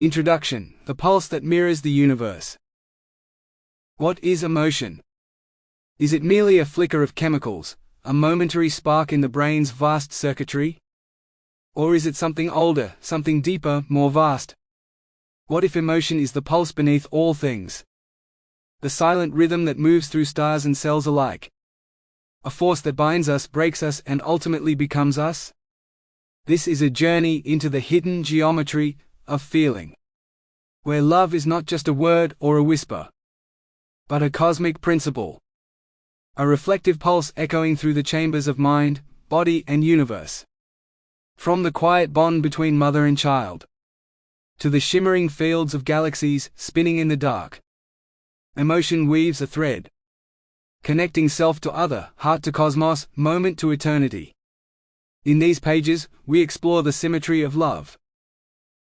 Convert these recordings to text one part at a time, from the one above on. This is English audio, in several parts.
Introduction: the pulse that mirrors the universe. What is emotion? Is it merely a flicker of chemicals, a momentary spark in the brain's vast circuitry? Or is it something older, something deeper, more vast? What if emotion is the pulse beneath all things? The silent rhythm that moves through stars and cells alike. A force that binds us, breaks us, and ultimately becomes us? This is a journey into the hidden geometry of feeling, where love is not just a word or a whisper, but a cosmic principle, a reflective pulse echoing through the chambers of mind, body, and universe. From the quiet bond between mother and child, to the shimmering fields of galaxies spinning in the dark, emotion weaves a thread, connecting self to other, heart to cosmos, moment to eternity. In these pages, we explore the symmetry of love,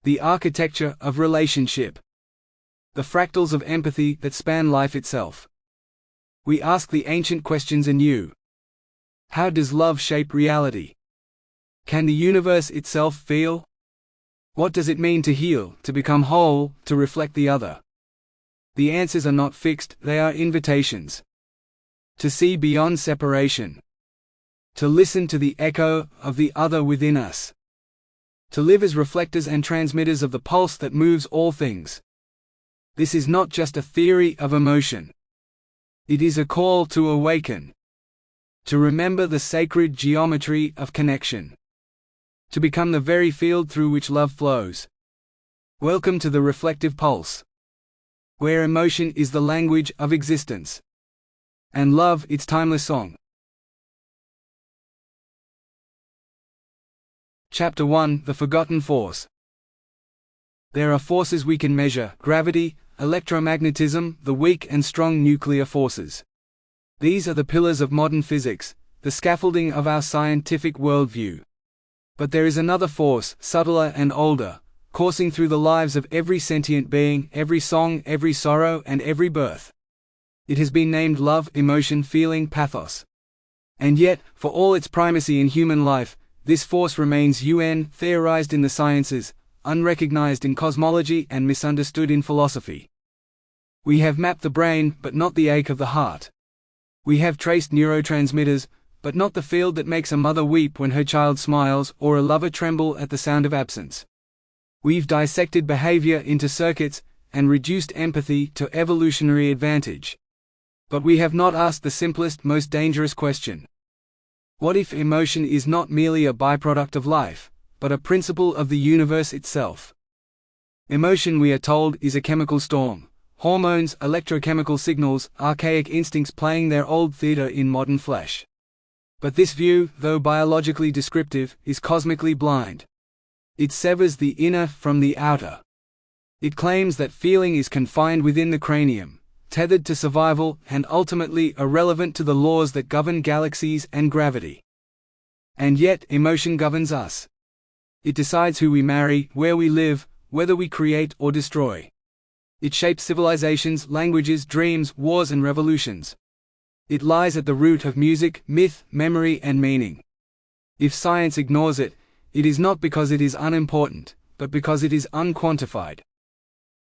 the architecture of relationship, the fractals of empathy that span life itself. We ask the ancient questions anew. How does love shape reality? Can the universe itself feel? What does it mean to heal, to become whole, to reflect the other? The answers are not fixed, they are invitations. To see beyond separation. To listen to the echo of the other within us. To live as reflectors and transmitters of the pulse that moves all things. This is not just a theory of emotion. It is a call to awaken. To remember the sacred geometry of connection. To become the very field through which love flows. Welcome to the reflective pulse, where emotion is the language of existence, and love its timeless song. Chapter 1: The Forgotten Force. There are forces we can measure: gravity, electromagnetism, the weak and strong nuclear forces. These are the pillars of modern physics, the scaffolding of our scientific worldview. But there is another force, subtler and older, coursing through the lives of every sentient being, every song, every sorrow, and every birth. It has been named love, emotion, feeling, pathos. And yet, for all its primacy in human life, this force remains theorized in the sciences, unrecognized in cosmology, and misunderstood in philosophy. We have mapped the brain, but not the ache of the heart. We have traced neurotransmitters, but not the field that makes a mother weep when her child smiles, or a lover tremble at the sound of absence. We've dissected behavior into circuits, and reduced empathy to evolutionary advantage. But we have not asked the simplest, most dangerous question. What if emotion is not merely a byproduct of life, but a principle of the universe itself? Emotion, we are told, is a chemical storm. Hormones, electrochemical signals, archaic instincts playing their old theater in modern flesh. But this view, though biologically descriptive, is cosmically blind. It severs the inner from the outer. It claims that feeling is confined within the cranium, tethered to survival, and ultimately irrelevant to the laws that govern galaxies and gravity. And yet, emotion governs us. It decides who we marry, where we live, whether we create or destroy. It shapes civilizations, languages, dreams, wars, and revolutions. It lies at the root of music, myth, memory, and meaning. If science ignores it, it is not because it is unimportant, but because it is unquantified.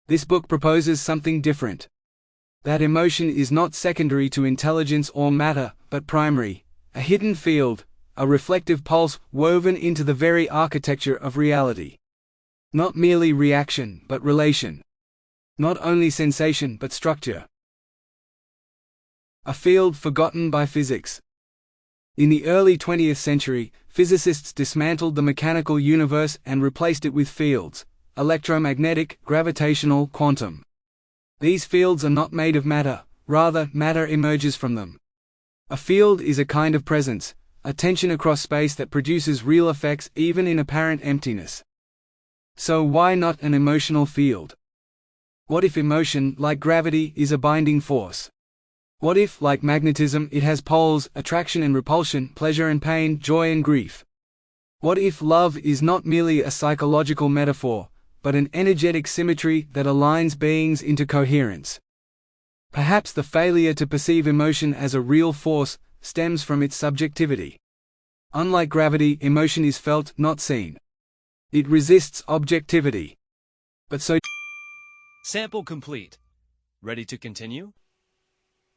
This book proposes something different. That emotion is not secondary to intelligence or matter, but primary, a hidden field, a reflective pulse woven into the very architecture of reality. Not merely reaction, but relation. Not only sensation, but structure. A field forgotten by physics. In the early 20th century, physicists dismantled the mechanical universe and replaced it with fields: electromagnetic, gravitational, quantum. These fields are not made of matter, rather, matter emerges from them. A field is a kind of presence, a tension across space that produces real effects even in apparent emptiness. So why not an emotional field? What if emotion, like gravity, is a binding force? What if, like magnetism, it has poles, attraction and repulsion, pleasure and pain, joy and grief? What if love is not merely a psychological metaphor, but an energetic symmetry that aligns beings into coherence? Perhaps the failure to perceive emotion as a real force stems from its subjectivity. Unlike gravity, emotion is felt, not seen. It resists objectivity. but so Sample complete. Ready to continue?